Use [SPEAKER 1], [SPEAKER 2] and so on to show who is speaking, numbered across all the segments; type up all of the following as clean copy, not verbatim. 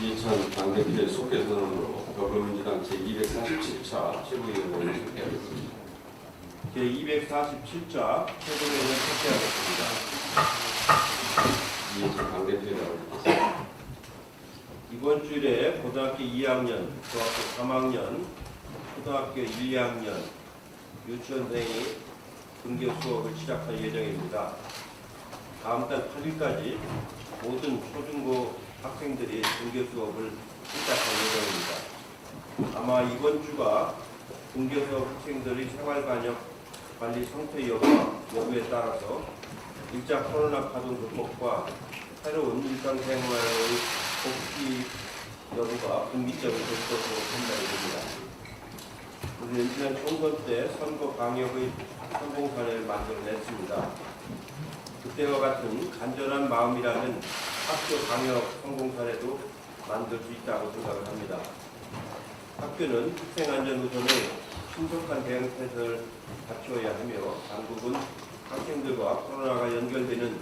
[SPEAKER 1] 이해찬 당대표의 소개선언으로 더불어민주당 제247차 최고위원회를 소개하겠습니다.
[SPEAKER 2] 제247차 최고위원회를 소개하겠습니다.
[SPEAKER 1] 이해찬 당대표라고 읽겠습니다.
[SPEAKER 2] 이번 주일에 고등학교 2학년, 중학교 3학년, 초등학교 1, 2학년 유치원생이 등교 수업을 시작할 예정입니다. 다음 달 8일까지 모든 초중고 학생들이 등교 수업을 시작할 예정입니다. 아마 이번 주가 등교 수업 학생들의 생활반역 관리 상태 여부에 따라서 일자 코로나 파동 극복과 새로운 일상생활의 복귀 여부가 분기점이 될 것으로 판단이 됩니다. 우리는 지난 총선 때 선거 방역의 성공 사례를 만들어냈습니다. 그때와 같은 간절한 마음이라는 학교 방역 성공 사례도 만들 수 있다고 생각을 합니다. 학교는 학생안전 우선의 신속한 대응 태세를 갖추어야 하며 당국은 학생들과 코로나가 연결되는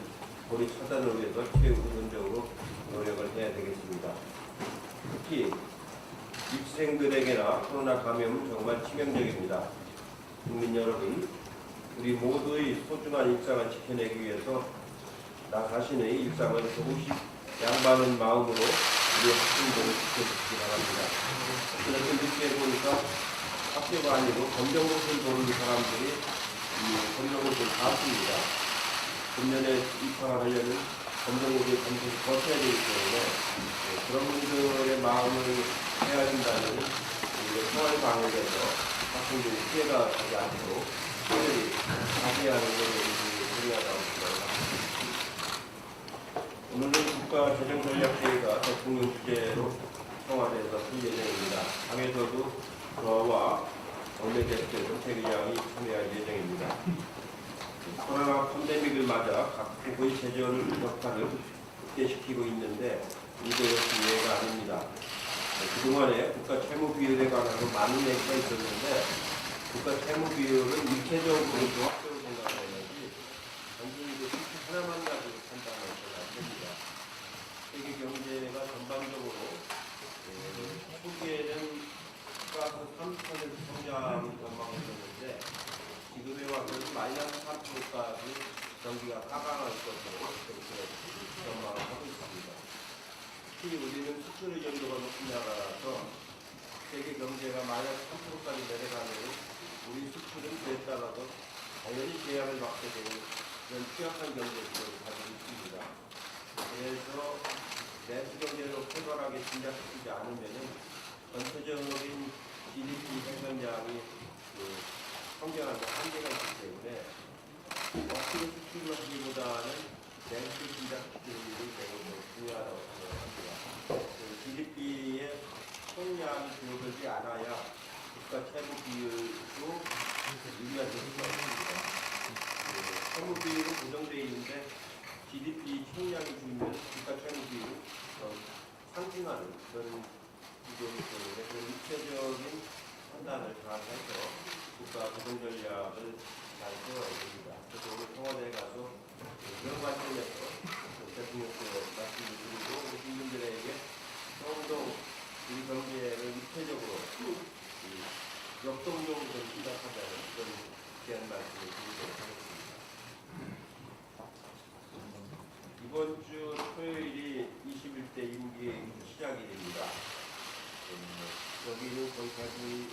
[SPEAKER 2] 고리 차단을 위해서 최우선적으로 노력을 해야 되겠습니다. 특히 입시생들에게나 코로나 감염은 정말 치명적입니다. 국민 여러분, 우리 모두의 소중한 일상을 지켜내기 위해서 나 자신의 일상을 조금씩 양보하는 마음으로 우리 학생들을 지켜주시기 바랍니다. 이렇게 늦게 보니까 학교가 아니고 검정고시를 보는 사람들이 검정고시를 다 왔습니다. 금년에 입학하려는 검정고시 검정을 거쳐야 되기 때문에 그런 분들의 마음을 헤아린다는 생활 방역에서 학생들이 피해가 되지 않도록 특별히 자세하는 것을 중요하다고 생각합니다. 오늘은 국가재정전략회의가 대통령 주재로 청와대에서 풀 예정입니다. 당에서도 저와 원내대표 대의장이 참여할 예정입니다. 코로나 팬데믹을 맞아 각 부의 재정 격차를 극대시키고 있는데 이도 역시 예외가 아닙니다. 그동안에 국가채무비율에 관해서 많은 얘기가 있었는데 국가채무비율은 일체적으로 종합적으로 생각해야지 단순히 그 수치 하나만 가지고 판단해서는 안 됩니다. 세계 경제가 전반적으로 초기에는 플러스 3% 성장을 전망했었는데 지금에 와서는 마이너스 3%까지 경기가 하강할 것으로 그렇게 전망을 하고 있습니다. 특히 우리는 수출 의존도가 높은 나라라서 세계 경제가 마이너스 3%까지 내려가면 우리 수출은 그에 따라서 당연히 제약을 받게 되는 그런 취약한 경제 구조를 가지고 있습니다. 그래서 내수 경제로 활발하게 진작시키지 않으면 전체적인 GDP 생산량이 성장하는 한계가 있기 때문에 억지로 수출을 하기보다는 내수 진작시키는 일이 매우 중요하다고 생각합니다. GDP의 총량이 줄어들지 않아야 국가 채무 비율도 유지가 될 수가 있습니다. 채무 비율은 고정되어 있는데 GDP 총량이 줄면 국가 채무 비율이 상승하는 그런 구조이기 때문에 그런 입체적인 판단을 잘 해서 국가 고정 전략을 잘 세워야 됩니다. 그래서 오늘 청와대에 가서 그런 관점에서 대통령께 말씀을 드리고 국민들에게 조금 더 우리 경제를 입체적으로 역동적으로 시작하자는 그런 귀한 말씀을 드리도록 하겠습니다. 이번 주 토요일이 21대 임기 시작일입니다. 여기는 거의 대부분이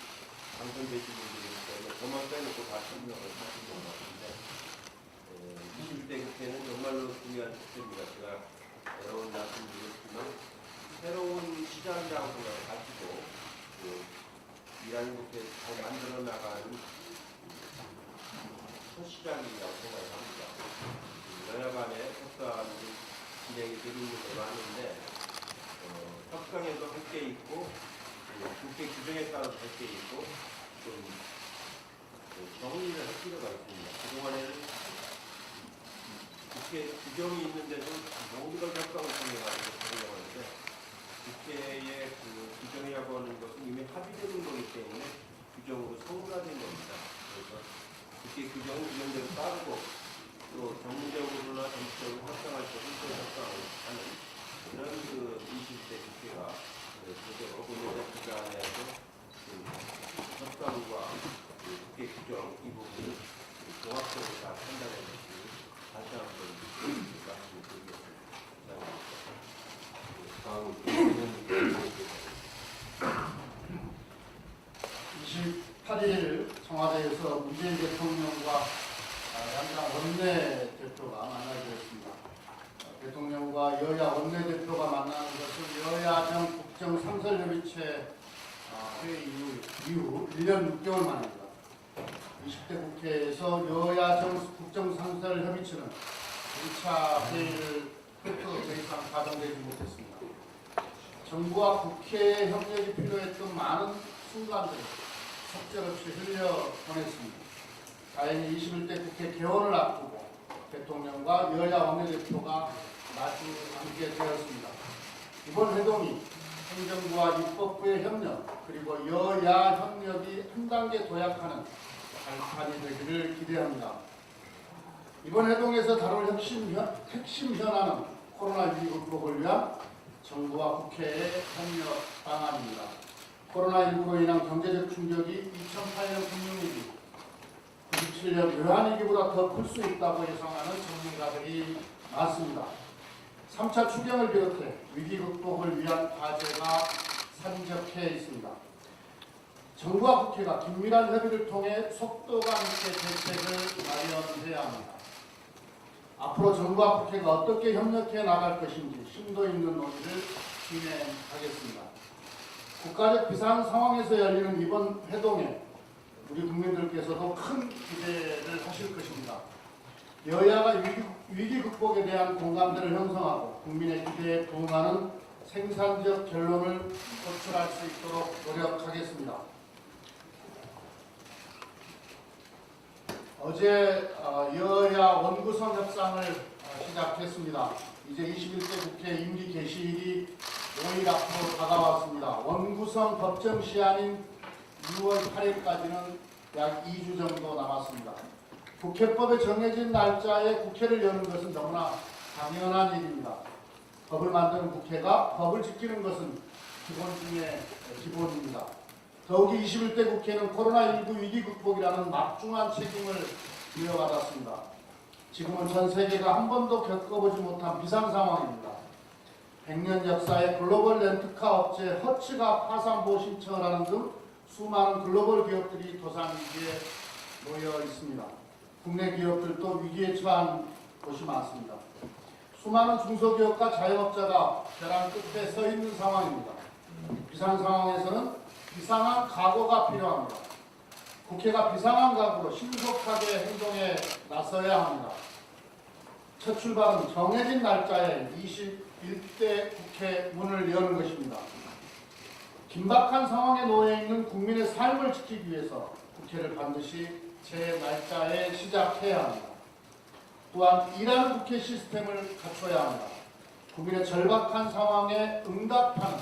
[SPEAKER 2] 당선되신 분들이기 때문에 저만 빼놓고 다 참여를 하신 것 같은데 21대 국회는 정말로 중요한 축제입니다. 제가 여러 번 말씀드렸지만 새로운 시장이라고 생각을 가지고 일하는 곳에 잘 만들어 나가는 첫 시장이라고 생각을 합니다. 여야간의 협상이 진행이 되고 있는 게 많은데 협상에도 함께 있고 국회 규정 규정에 따라 될 게 있고 좀 정리를 할 필요가 있습니다. 그동안에는 국회 규정이 있는데도 모두가 협상을 통해가지고 적용하는데 국회의 그 규정이라고 하는 것은 이미 합의된 거기 때문에 규정으로 성사된 겁니다. 그래서 국회 규정은 규정대로 따르고 또 정무적으로나 정치적으로 협상할 때 또 협상을 하는 그런 그 20대 국회가 그대로 본연의 기간에도 협상과 국회 규정 이 부분을 종합적으로 다 판단해 주시기 다시 한번
[SPEAKER 3] 말씀드리겠습니다. 28일 청와대에서 문재인 대통령과 양당 원내대표가 만나기로 대통령과 여야 원내대표가 만나는 것은 여야정 국정상설협의체 회의 이후 1년 6개월 만입니다. 20대 국회에서 여야정 국정상설협의체는 1차 회의를 끝으로 더 이상 가동되지 못했습니다. 정부와 국회의 협력이 필요했던 많은 순간들을 속절없이 흘려보냈습니다. 다행히 21대 국회 개원을 앞두고 대통령과 여야 원내대표가 마주 앉게 되었습니다. 이번 회동이 행정부와 입법부의 협력 그리고 여야 협력이 한 단계 도약하는 발판이 되기를 기대합니다. 이번 회동에서 다룰 핵심 현안은 코로나19 극복을 위한 정부와 국회의 협력 방안입니다. 코로나19로 인한 경제적 충격이 2008년 금융위기, 97년 외환위기보다 더 클 수 있다고 예상하는 전문가들이 많습니다. 3차 추경을 비롯해 위기 극복을 위한 과제가 산적해 있습니다. 정부와 국회가 긴밀한 협의를 통해 속도감 있게 대책을 마련해야 합니다. 앞으로 정부와 국회가 어떻게 협력해 나갈 것인지 심도 있는 논의를 진행하겠습니다. 국가적 비상 상황에서 열리는 이번 회동에 우리 국민들께서도 큰 기대를 하실 것입니다. 여야가 위기 극복에 대한 공감대를 형성하고 국민의 기대에 부응하는 생산적 결론을 도출할 수 있도록 노력하겠습니다. 어제 여야 원구성 협상을 시작했습니다. 이제 21대 국회 임기 개시일이 5일 앞으로 다가왔습니다. 원구성 법정 시한인 6월 8일까지는 약 2주 정도 남았습니다. 국회법에 정해진 날짜에 국회를 여는 것은 너무나 당연한 일입니다. 법을 만드는 국회가 법을 지키는 것은 기본 중에 기본입니다. 더욱이 21대 국회는 코로나19 위기 극복이라는 막중한 책임을 부여받았습니다. 지금은 전 세계가 한 번도 겪어보지 못한 비상 상황입니다. 100년 역사의 글로벌 렌트카 업체 허츠가 파산보호 신청을 하는 등 수많은 글로벌 기업들이 도산 위기에 놓여 있습니다. 국내 기업들도 위기에 처한 곳이 많습니다. 수많은 중소기업과 자영업자가 벼랑 끝에 서 있는 상황입니다. 비상 상황에서는 비상한 각오가 필요합니다. 국회가 비상한 각오로 신속하게 행동에 나서야 합니다. 첫 출발은 정해진 날짜에 21대 국회 문을 여는 것입니다. 긴박한 상황에 놓여 있는 국민의 삶을 지키기 위해서 국회를 반드시 제 날짜에 시작해야 합니다. 또한 일하는 국회 시스템을 갖춰야 합니다. 국민의 절박한 상황에 응답하는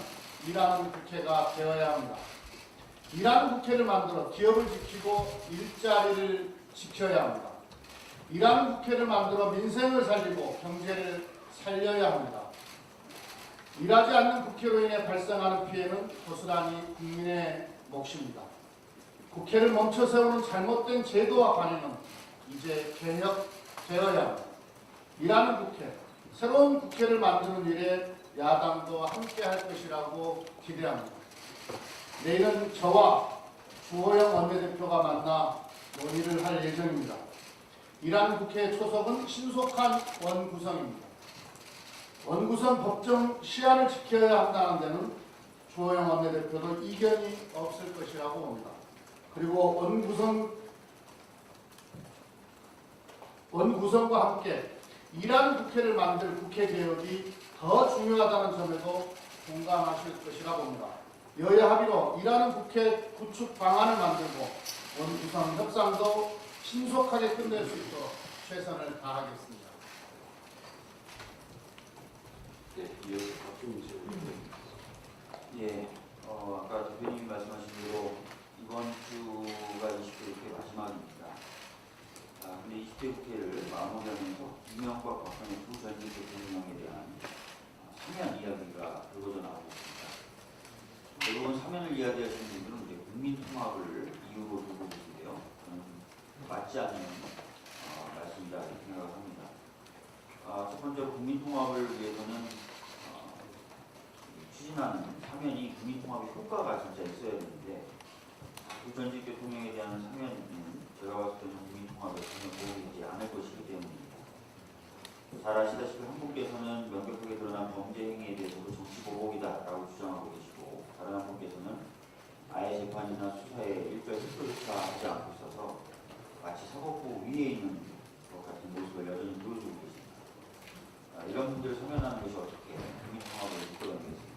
[SPEAKER 3] 일하는 국회가 되어야 합니다. 일하는 국회를 만들어 기업을 지키고 일자리를 지켜야 합니다. 일하는 국회를 만들어 민생을 살리고 경제를 살려야 합니다. 일하지 않는 국회로 인해 발생하는 피해는 고스란히 국민의 몫입니다. 국회를 멈춰 세우는 잘못된 제도와 관행은 이제 개혁되어야 합니다. 일하는 국회, 새로운 국회를 만드는 일에 야당도 함께 할 것이라고 기대합니다. 내일은 저와 주호영 원내대표가 만나 논의를 할 예정입니다. 일하는 국회의 초석은 신속한 원구성입니다. 원구성 법정 시한을 지켜야 한다는 데는 주호영 원내대표도 이견이 없을 것이라고 봅니다. 그리고 원구성과 함께 일하는 국회를 만들 국회 개혁이 더 중요하다는 점에도 공감하실 것이라 봅니다. 여야 합의로 일하는 국회 구축 방안을 만들고 원구성 협상도 신속하게 끝낼 수 있도록 최선을 다하겠습니다.
[SPEAKER 1] 네, 이어서 박준민 의원님.
[SPEAKER 4] 예, 아까 대표님이 말씀하신 대로 이번 주가 20대 국회 마지막입니다. 근데 20대 국회를 마무리하면서 이명박 박근혜 두 전직 대통령에 대한 사면 이야기가 불거져 나오고 있습니다. 대부분 사면을 이야기하시는 분들은 이제 국민 통합을 이유로 두고 계신데요. 저는 맞지 않는 말씀이다 이렇게 생각을 합니다. 첫 번째로 국민 통합을 위해서는 추진하는 사면이 국민 통합의 효과가 진짜 있어야 되는데 두 전직 대통령에 대한 사면은 제가 봤을 때는 국민 통합에 전혀 도움이 되지 않을 것이기 때문입니다. 잘 아시다시피 한 분께서는 명백하게 드러난 범죄 행위에 대해서도 정치 보복이다라고 주장하고 계시고 다른 한 분께서는 아예 재판이나 수사에 일절 흡수조차 하지 않고 있어서 마치 사법부 위에 있는 것 같은 모습을 여전히 보여주고 계십니다. 이런 분들을 사면하는 것이 어떻게 국민 통합을 이끌어내겠습니까?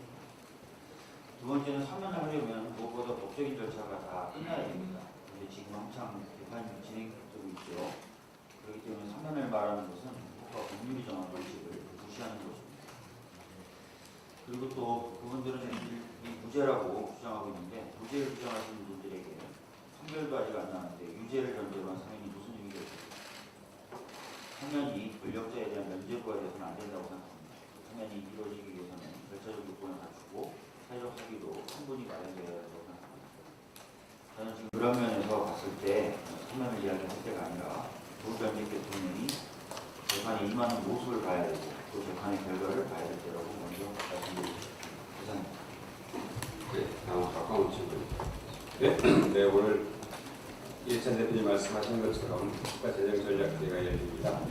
[SPEAKER 4] 두 번째는 사면을 하려면 무엇보다 법적인 절차가 다 끝나야 됩니다. 근데 지금 한창 재판이 진행되고 있죠. 그렇기 때문에 사면을 말하는 것은 국가 법률이 정한 원칙을 무시하는 것입니다. 그리고 또 그분들은 이 무죄라고 주장하고 있는데 무죄를 주장하시는 분들에게 판결도 아직 안 나왔는데 유죄를 전제로 한 사면이 무슨 의미가 있습니까? 사면이 권력자에 대한 면죄부가 되어서는 안 된다고 생각합니다. 사면이 이루어지기 위해서는 절차적 요건을 갖추고 사회적 합의도 충분히 마련되어야 한다고 생각합니다. 저는 지금 그런 면에서 봤을 때 사면을 이야기할 때가 아니라 두 전직 대통령이 재판에 임하는 모습을 봐야 되고 또 재판의 결과를 봐야 될 때라고 먼저 말씀드리겠습니다. 감사합니다.
[SPEAKER 1] 네, 다음 박광훈 친구님. 네, 오늘 이해찬 대표님 말씀하신 것처럼 국가재정전략회의가 열립니다.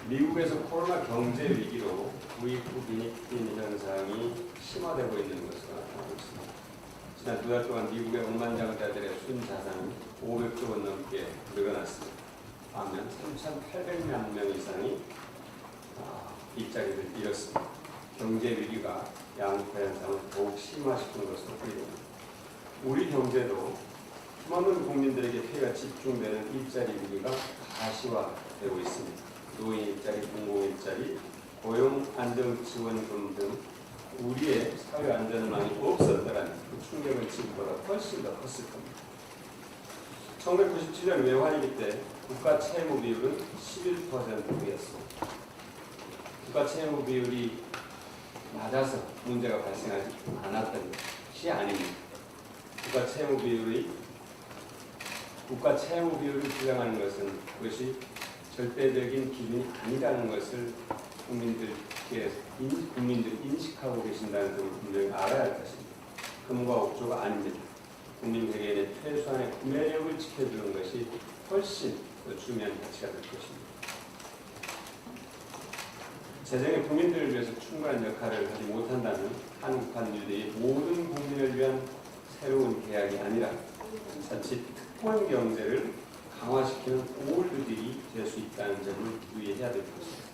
[SPEAKER 1] 미국에서 코로나 경제 위기로 구입 후 빈익빈 현상이 심화되고 있는 것으로 나타나고 있습니다. 지난 두 달 동안 미국의 억만장자들의 순자산이 500조 원 넘게 늘어났습니다. 반면 3,800만 명 이상이 일자리를 잃었습니다. 경제 위기가 양극화 현상을 더욱 심화시키는 것으로 보입니다. 우리 경제도 수많은 국민들에게 피해가 집중되는 일자리 위기가 가시화되고 있습니다. 노인 일자리, 공공 일자리, 고용 안정지원금 등 우리의 사회 안전망이 없었더라면 그 충격은 지금보다 훨씬 더 컸을 겁니다. 1997년 외환위기 때 국가 채무 비율은 11%였습니다. 국가 채무 비율이 낮아서 문제가 발생하지 않았던 것이 아닙니다. 국가 채무 비율을 주장하는 것은 그것이 절대적인 기준이 아니라는 것을 국민들이 인식하고 계신다는 점을 분명히 알아야 할 것입니다. 금과 옥조가 아닙니다. 국민 회계의 최소한의 구매력을 지켜주는 것이 훨씬 더 중요한 가치가 될 것입니다. 재정의 국민들을 위해서 충분한 역할을 하지 못한다면 한국판 유대의 모든 국민을 위한 새로운 계약이 아니라 자칫 특권 경제를 강화시키는 올드딜이 될 수 있다는 점을 유의해야 될 것입니다.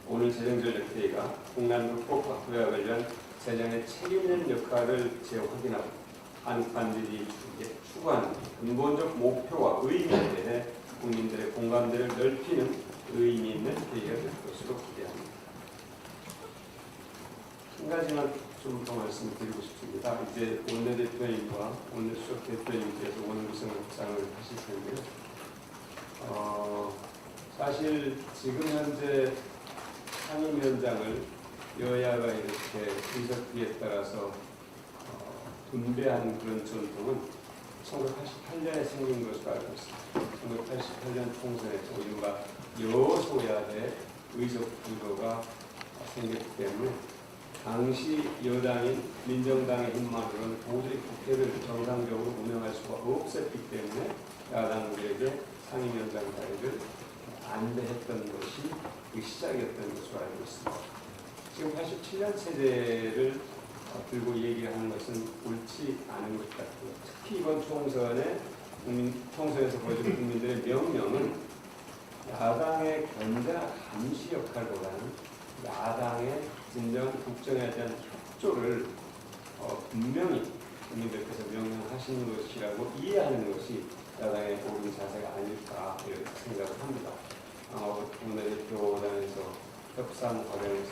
[SPEAKER 1] 오늘 재정전략회의가 국난 극복과 구약을 위한 재정의 책임 있는 역할을 재확인하고 한국판들이 추구하는 근본적 목표와 의미에 대해 국민들의 공감대를 넓히는 의미 있는 회의가 될 것으로 기대합니다. 한 가지만 좀 더 말씀드리고 싶습니다. 이제 원내대표님과 원내수석 대표님께서 원구성 협상을 하실 텐데요. 사실 지금 현재 상임위원장을 여야가 이렇게 의석비에 따라서 분배하는 그런 전통은 1988년에 생긴 것으로 알고 있습니다. 1988년 총선에서 이른바 여소야대 의석 구도가 생겼기 때문에 당시 여당인 민정당의 힘만으로는 도저히 국회를 정상적으로 운영할 수가 없었기 때문에 야당들에게 상임위원장 자리를 안배했던 것이 그 시작이었던 것으로 알고 있습니다. 지금 87년 체제를 들고 얘기하는 것은 옳지 않은 것 같고요. 특히 이번 총선에서 보여준 국민들의 명령은 야당의 견제나 감시 역할보다는 야당의 진정한 국정에 대한 협조를 분명히 국민들께서 명령하시는 것이라고 이해하는 것이 야당의 옳은 자세가 아닐까 이렇게 생각을 합니다. 오늘 대표단에서 협상 과정에서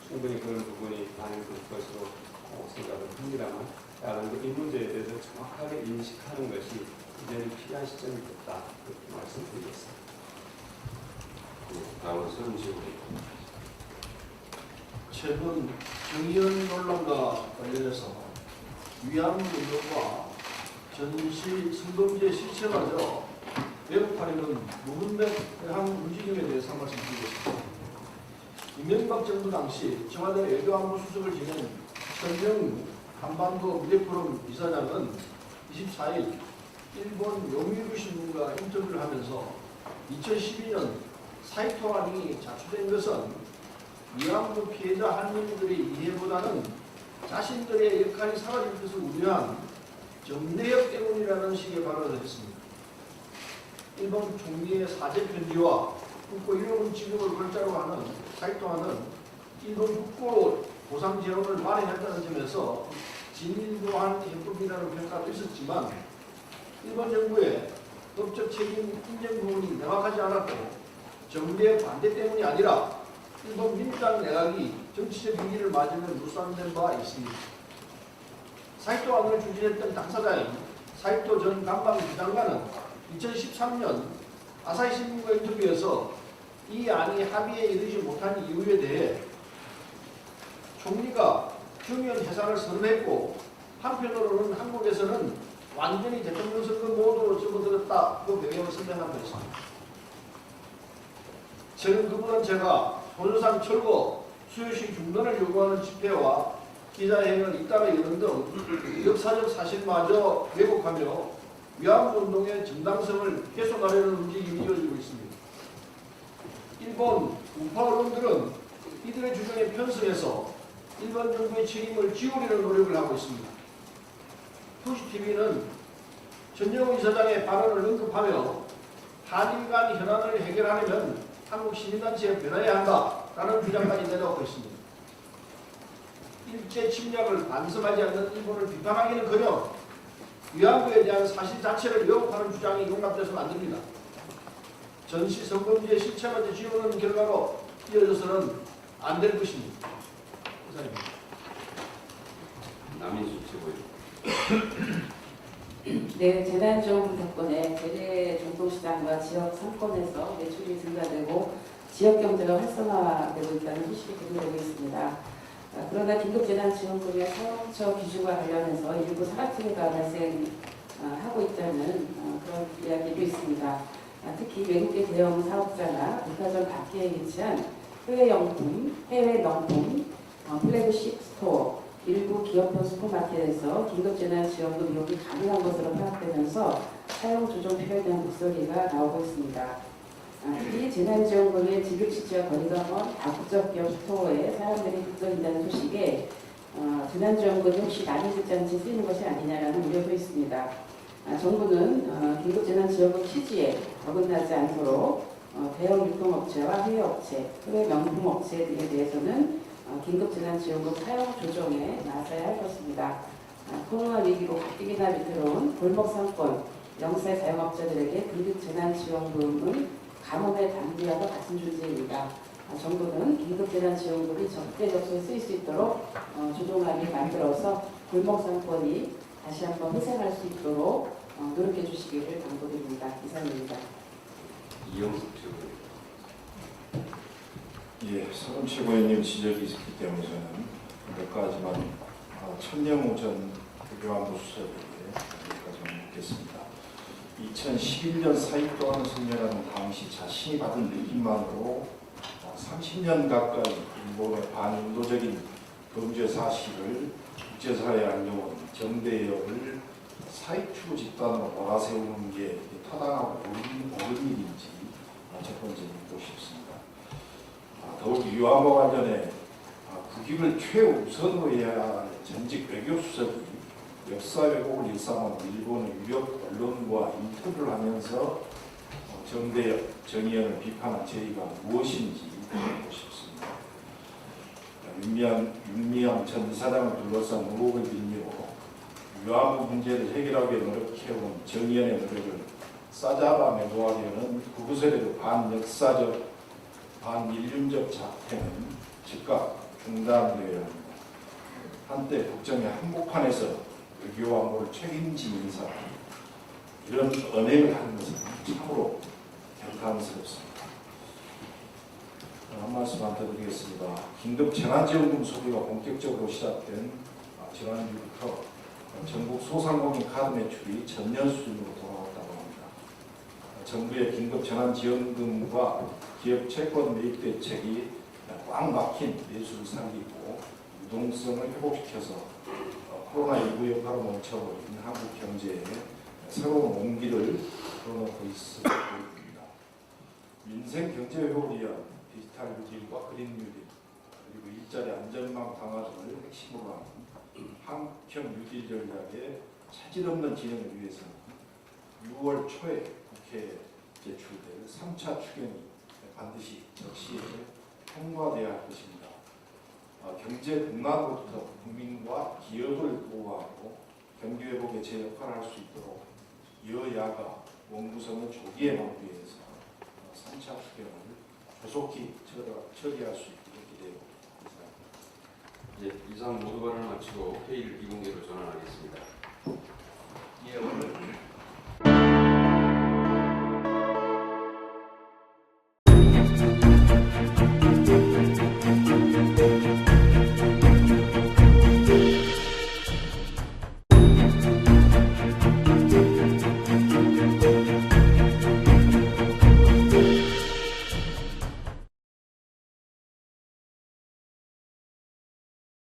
[SPEAKER 1] 충분히 그런 부분이 반영될 것으로 생각을 합니다만 야당도 이 문제에 대해서 정확하게 인식하는 것이 이제는 필요한 시점이 됐다 그렇게 말씀드리겠습니다.
[SPEAKER 2] 다음은 서른시고
[SPEAKER 5] 최근 정의연 논란과 관련해서 위안부 운동과 전시 성범죄 실체마저 왜곡하려는 무분별한 움직임에 대해서 한 말씀 드리겠습니다. 이명박 정부 당시 청와대 외교안보 수석을 지낸 천명우 한반도 미래포럼 이사장은 24일 일본 요미우리 신문과 인터뷰를 하면서 2012년 사이토안이 자초된 것은 위안부 피해자 한민들의 이해보다는 자신들의 역할이 사라질 것을 우려한 정례협 때문이라는 식의 발언을 했습니다. 일본 총리의 사죄 편지와 국고 1호 지급을 골자로 하는 사이토안은 일본 국고로 보상 재원을 마련했다는 점에서 진일보한 해법이라는 평가도 있었지만 일본 정부의 법적 책임 인정 부분이 명확하지 않았고 정부의 반대 때문이 아니라 일본 민주당 내각이 정치적 위기를 맞으며 무산된 바 있습니다. 사이토안을 추진했던 당사자인 사이토 전 관방부장관은 2013년 아사히신문과 인터뷰에서 이 안이 합의에 이르지 못한 이유에 대해 총리가 중요한 해산을 선언했고 한편으로는 한국에서는 완전히 대통령 선거 모드로 접어들었다 그 배경을 설명한 바 있습니다. 저는 그보다 제가 본유산 철거 수요시 중단을 요구하는 집회와 기자회견을 잇따라 여는 등 역사적 사실마저 왜곡하며 위안부 운동의 정당성을 훼손하려는 움직임이 이어지고 있습니다. 일본 우파 언론들은 이들의 주장에 편승해서 일본 정부의 책임을 지우려는 노력을 하고 있습니다. 푸시TV는 전영우 이사장의 발언을 언급하며 한일 간 현안을 해결하려면 한국 시민단체에 변화해야 한다라는 주장까지 내놓고 있습니다. 일제 침략을 반성하지 않는 일본을 비판하기는커녕 위안부에 대한 사실 자체를 왜곡하는 주장이 용납돼서는 안 됩니다. 전시 성범죄 실체마저 지우는 결과로 이어져서는 안 될 것입니다. 이상입니다.
[SPEAKER 2] 남인수 최고위원.
[SPEAKER 6] 네, 재난지원금 덕분에 대대 중도시장과 지역 상권에서 매출이 증가되고 지역 경제가 활성화되고 있다는 소식이 보도되고 있습니다. 그러나 긴급재난지원금의 사용처 기준과 관련해서 일부 사각지대가 발생하고 있다는 그런 이야기도 있습니다. 특히 외국계 대형 사업자나 백화점 밖에 위치한 해외 명품, 플래그십 스토어, 일부 기업형 슈퍼마켓에서 긴급재난지원금 이용이 가능한 것으로 파악되면서 사용 조정 필요에 대한 목소리가 나오고 있습니다. 이 재난지원금의 지급 시기와 거리가 먼 다국적 기업 스토어에 사람들이 급증한다는 소식에 재난지원금이 혹시 남의 집장지 쓰이는 것이 아니냐라는 우려도 있습니다. 정부는 긴급재난지원금 취지에 어긋나지 않도록 대형 유통업체와 해외업체, 해외 명품업체 등에 대해서는 긴급재난지원금 사용 조정에 나서야 할 것입니다. 코로나 위기로 가뜩이나 위태로운 골목상권, 영세 자영업자들에게 긴급재난지원금은 감원의 단비와도 같은 존재입니다. 정부는 긴급재난지원금이 적재적소에 쓰일 수 있도록 조정안을 만들어서 골목상권이 다시 한번 회생할 수 있도록 노력해 주시기를 당부드립니다. 이상입니다.
[SPEAKER 2] 이영숙 최고위원.
[SPEAKER 7] 예, 서른 최고위원님 지적이 있기 때문에 저는 몇 가지만 천영우 전 외교안보 수석에게 여기까지 묻겠습니다. 2011년 사이토안 성명하는 당시 자신이 받은 느낌만으로 30년 가까이 일본의 반인도적인 범죄 사실을 국제사회에 알려온 정대협을 사익추 집단으로 몰아세우는 게 타당하고 옳은 일인지 첫 번째 묻고 싶습니다. 더욱 위안부 관련해 국익을 최우선으로 해야 할 전직 외교수석이 역사 왜곡을 일삼은 일본의 유력 언론과 인터뷰를 하면서 정대협, 정의연을 비판한 저희가 무엇인지 묻고 싶습니다. 윤미향 전 이사장을 둘러싼 의혹을 빙의로 위안부 문제를 해결하기 위해 노력해온 정의연의 노력을 싸잡아 매도하기에는 그것에도 반역사적, 반인륜적 작태는 즉각 중단되어야 합니다. 한때 국정의 한복판에서 외교와 안보를 책임지면서 이런 언행을 하는 것은 참으로 경탄스럽습니다. 한 말씀만 더 드리겠습니다. 긴급 재난지원금 소비가 본격적으로 시작된 지난 이후부터 전국 소상공인 카드 매출이 전년 수준으로 돌아왔다고 합니다. 정부의 긴급 재난지원금과 기업 채권 매입 대책이 꽉 막힌 내수를 살리고 유동성을 회복시켜서 코로나19 여파로 멈춰버린 한국 경제에 새로운 온기를 불어넣고 있을 보입니다. 민생 경제 회복을 위한 디지털 뉴딜과 그린 뉴딜 그리고 일자리 안전망 강화 등을 핵심으로 하는 한국형 뉴딜 전략의 차질 없는 진행을 위해서는 6월 초에 국회에 제출될 3차 추경이 반드시 적시에 통과돼야 할 것입니다. 경제 등락으로부터 국민과 기업을 보호하고 경기 회복에 제 역할을 할 수 있도록 여야가 원구성을 조기에 마무리해서 3차 추경을 조속히 처리할 수 있도록 기대하고 있습니다.
[SPEAKER 8] 이상 모두 발언을 마치고 회의를 비공개로 전환하겠습니다.
[SPEAKER 2] 예, 오늘